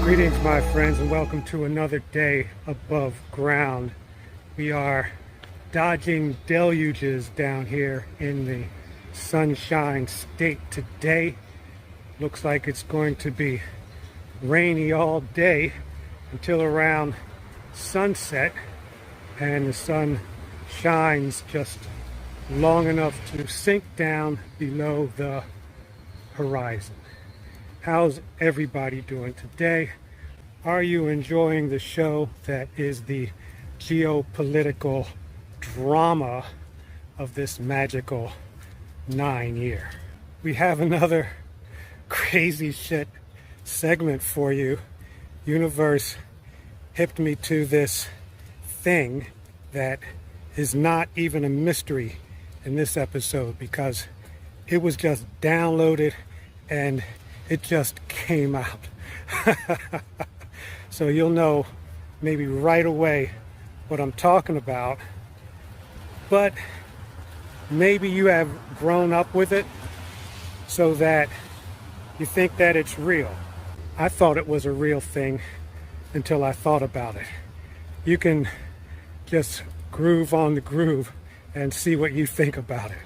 Greetings, my friends, and welcome to another day above ground. We are dodging deluges down here in the Sunshine State today. Looks like it's going to be rainy all day until around sunset, and the sun shines just long enough to sink down below the horizon. How's everybody doing today? Are you enjoying the show that is the geopolitical drama of this magical 9-year? We have another crazy shit segment for you. Universe hipped me to this thing that is not even a mystery in this episode because it was just downloaded and it just came out. So you'll know maybe right away what I'm talking about, but maybe you have grown up with it so that you think that it's real. I thought it was a real thing until I thought about it. You can just groove on the groove and see what you think about it.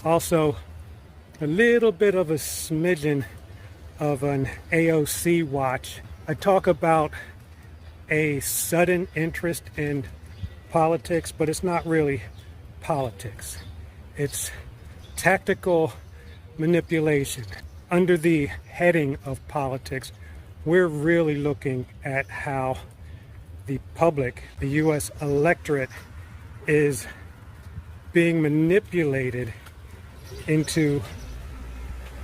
Also, a little bit of a smidgen of an AOC watch. I talk about a sudden interest in politics, but it's not really politics. It's tactical manipulation. Under the heading of politics, we're really looking at how the public, the US electorate, is being manipulated into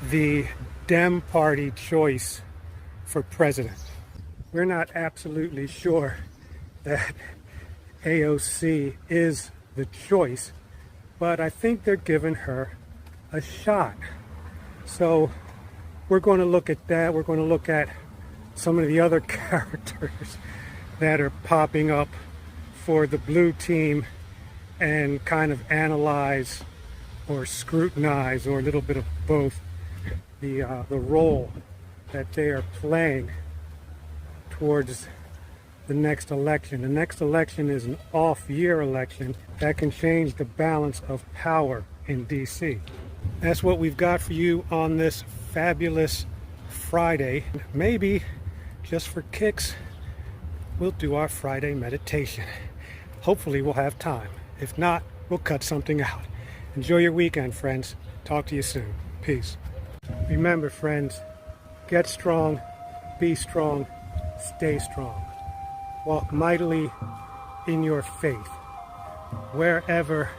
the Dem Party choice for president. We're not absolutely sure that AOC is the choice, but I think they're giving her a shot. So we're going to look at that. We're going to look at some of the other characters that are popping up for the blue team and kind of analyze or scrutinize, or a little bit of both, the role that they are playing towards the next election. The next election is an off-year election that can change the balance of power in DC. That's what we've got for you on this fabulous Friday. Maybe, just for kicks, we'll do our Friday meditation. Hopefully we'll have time. If not, we'll cut something out. Enjoy your weekend, friends. Talk to you soon. Peace. Remember, friends, get strong, be strong, stay strong. Walk mightily in your faith. Wherever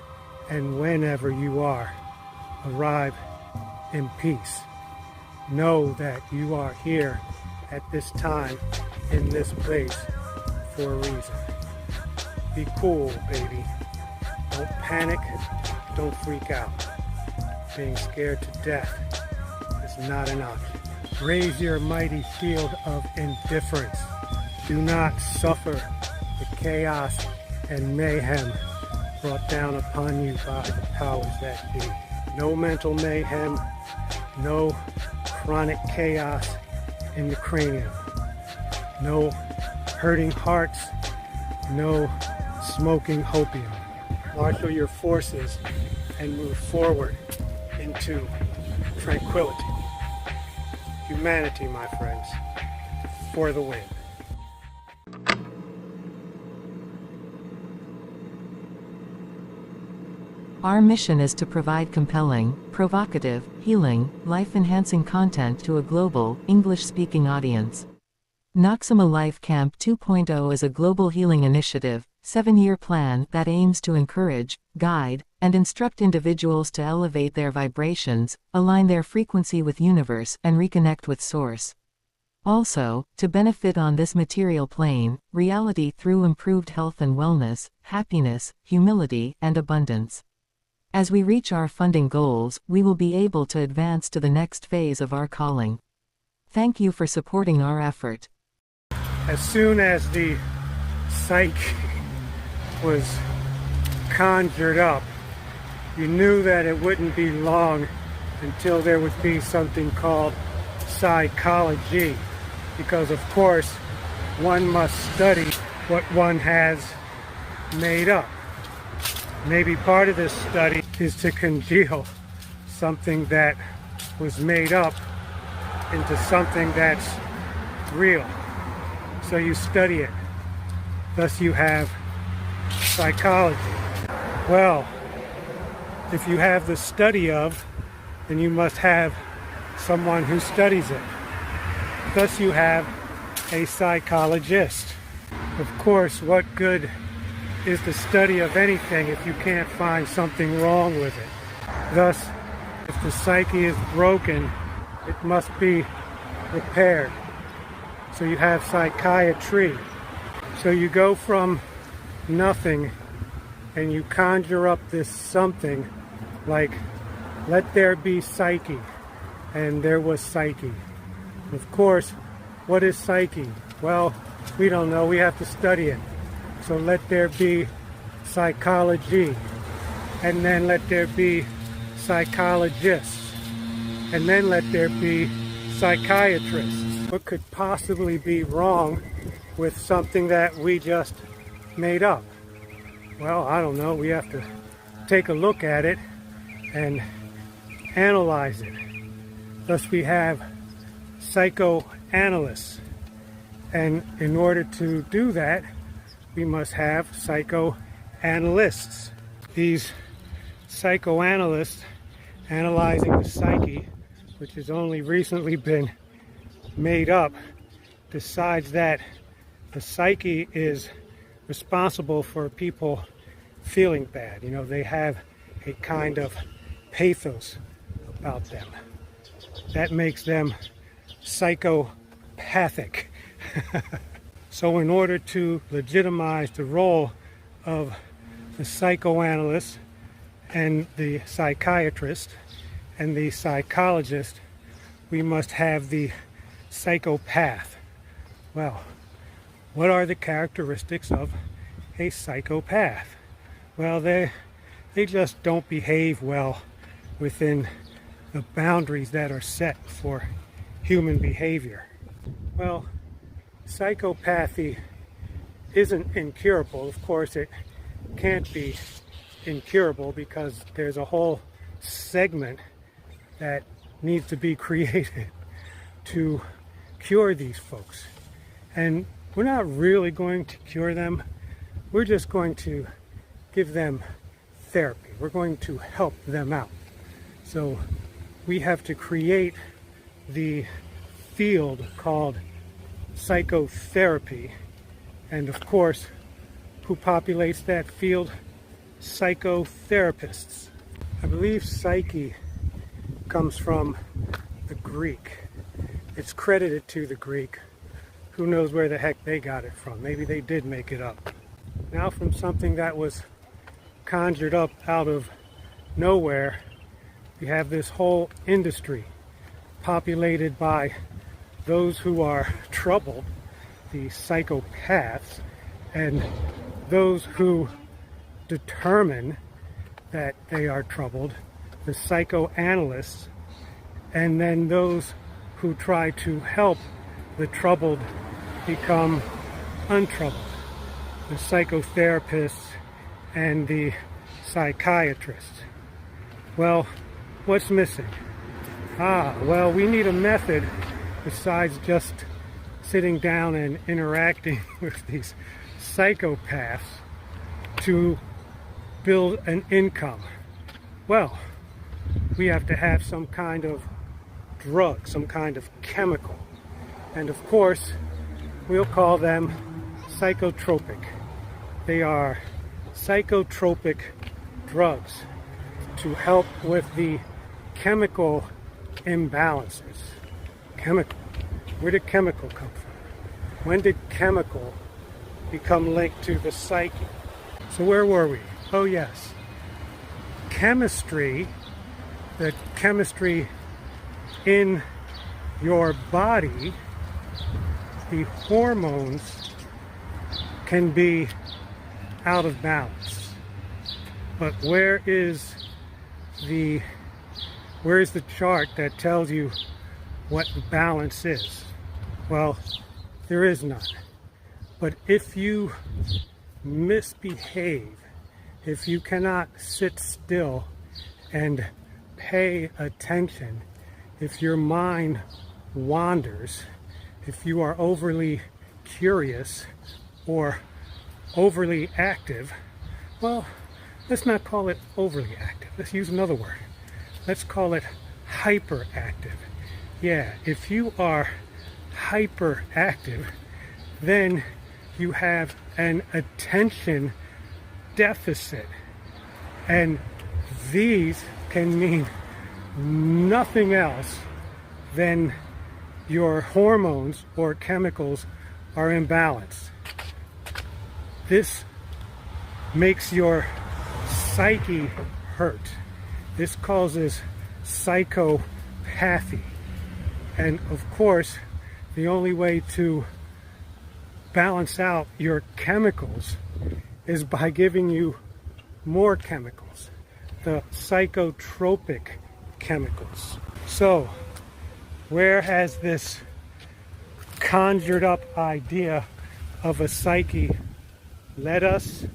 and whenever you are, arrive in peace. Know that you are here at this time, in this place, for a reason. Be cool, baby. Don't panic. Don't freak out. Being scared to death is not an option. Raise your mighty shield of indifference. Do not suffer the chaos and mayhem brought down upon you by the powers that be. No mental mayhem, no chronic chaos in the cranium. No hurting hearts, no smoking opium. Marshal your forces and move forward into tranquility. Humanity, my friends, for the win. Our mission is to provide compelling, provocative, healing, life-enhancing content to a global, English-speaking audience. NOXSOMA Life Camp 2.0 is a global healing initiative, 7-year plan that aims to encourage, guide, and instruct individuals to elevate their vibrations, align their frequency with universe, and reconnect with source. Also, to benefit on this material plane, reality through improved health and wellness, happiness, humility, and abundance. As we reach our funding goals, we will be able to advance to the next phase of our calling. Thank you for supporting our effort. As soon as the Psyche was conjured up, you knew that it wouldn't be long until there would be something called psychology. because of course one must study what one has made up. Maybe part of this study is to congeal something that was made up into something that's real. So you study it. Thus you have psychology. Well, if you have the study of, then you must have someone who studies it. Thus you have a psychologist. Of course, what good is the study of anything if you can't find something wrong with it? Thus, if the psyche is broken, it must be repaired. So you have psychiatry. So you go from nothing and you conjure up this something like, let there be Psyche, and there was Psyche. Of course, what is Psyche? Well, we don't know, we have to study it. So let there be psychology, and then let there be psychologists, and then let there be psychiatrists. What could possibly be wrong with something that we just made up? Well, I don't know. We have to take a look at it and analyze it. Thus we have psychoanalysts. And in order to do that, we must have psychoanalysts. These psychoanalysts analyzing the psyche, which has only recently been made up, decides that the psyche is responsible for people feeling bad. You know, they have a kind of pathos about them. That makes them psychopathic. So in order to legitimize the role of the psychoanalyst and the psychiatrist and the psychologist, we must have the psychopath. Well, what are the characteristics of a psychopath? Well, they just don't behave well within the boundaries that are set for human behavior. Well, psychopathy isn't incurable. Of course, it can't be incurable because there's a whole segment that needs to be created to cure these folks. And we're not really going to cure them. We're just going to give them therapy. We're going to help them out. So we have to create the field called psychotherapy. And of course, who populates that field? Psychotherapists. I believe psyche comes from the Greek. It's credited to the Greek. Who knows where the heck they got it from? Maybe they did make it up. Now from something that was conjured up out of nowhere, we have this whole industry populated by those who are troubled, the psychopaths, and those who determine that they are troubled, the psychoanalysts, and then those who try to help the troubled become untroubled, the psychotherapists and the psychiatrists. Well, what's missing? Well, we need a method besides just sitting down and interacting with these psychopaths to build an income. Well, we have to have some kind of drug, some kind of chemical. And of course, we'll call them psychotropic. They are psychotropic drugs to help with the chemical imbalances. Chemical. Where did chemical come from? When did chemical become linked to the psyche? So where were we? Oh yes. Chemistry, the chemistry in your body, the hormones can be out of balance. But where is the chart that tells you what the balance is? Well, there is none. But if you misbehave, if you cannot sit still and pay attention, if your mind wanders, if you are overly curious or overly active, well, let's not call it overly active. Let's use another word. Let's call it hyperactive. Yeah, if you are hyperactive, then you have an attention deficit. And these can mean nothing else than your hormones or chemicals are imbalanced. This makes your psyche hurt. This causes psychopathy. And of course, the only way to balance out your chemicals is by giving you more chemicals, the psychotropic chemicals. So, where has this conjured up idea of a psyche led us?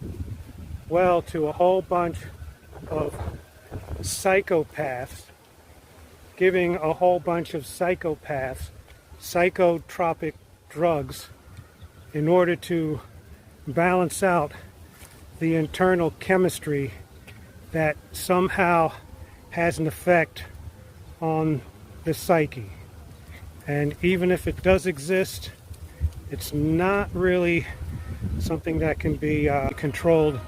Well, to a whole bunch of psychopaths giving a whole bunch of psychopaths psychotropic drugs in order to balance out the internal chemistry that somehow has an effect on the psyche. And even if it does exist, it's not really something that can be controlled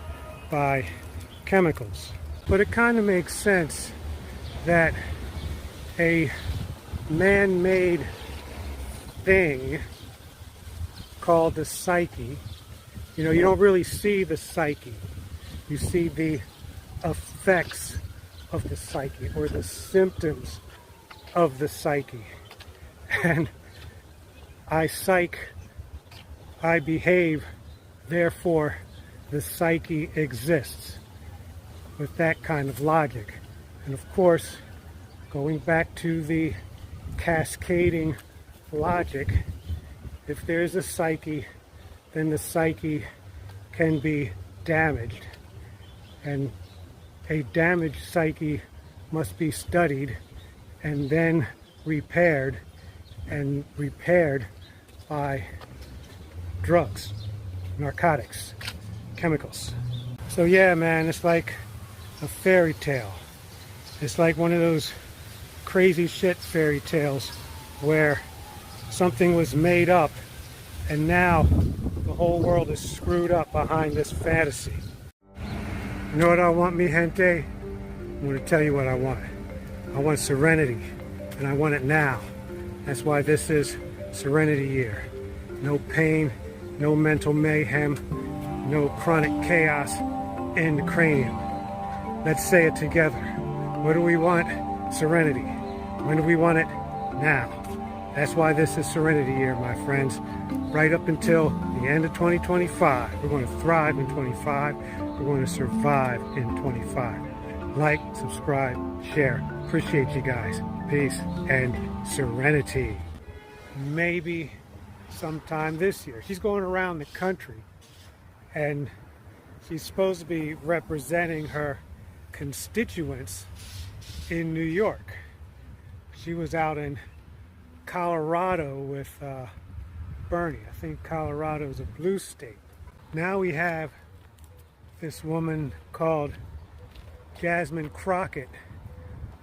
by chemicals. But it kind of makes sense that a man-made thing called the psyche, you know, you don't really see the psyche. You see the effects of the psyche or the symptoms of the psyche. And I psych, I behave, therefore the psyche exists, with that kind of logic. And of course, going back to the cascading logic, if there's a psyche, then the psyche can be damaged. And a damaged psyche must be studied and then repaired, and repaired by drugs, narcotics, chemicals. So yeah, man, it's like a fairy tale. It's like one of those crazy shit fairy tales where something was made up and now the whole world is screwed up behind this fantasy. You know what I want, mi gente? I'm going to tell you what I want. I want serenity, and I want it now. That's why this is Serenity Year. No pain, no mental mayhem, no chronic chaos in the cranium. Let's say it together. What do we want? Serenity. When do we want it? Now. That's why this is Serenity Year, my friends. Right up until the end of 2025. We're going to thrive in 25. We're going to survive in 25. Like, subscribe, share. Appreciate you guys. Peace and serenity. Maybe sometime this year. She's going around the country and she's supposed to be representing her constituents in New York. She was out in Colorado with Bernie. I think Colorado is a blue state. Now we have this woman called Jasmine Crockett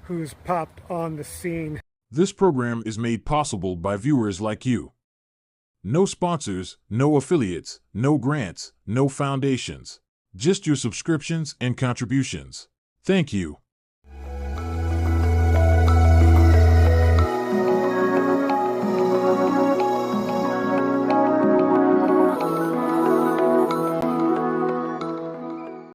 who's popped on the scene. This program is made possible by viewers like you. No sponsors, no affiliates, no grants, no foundations. Just your subscriptions and contributions. Thank you.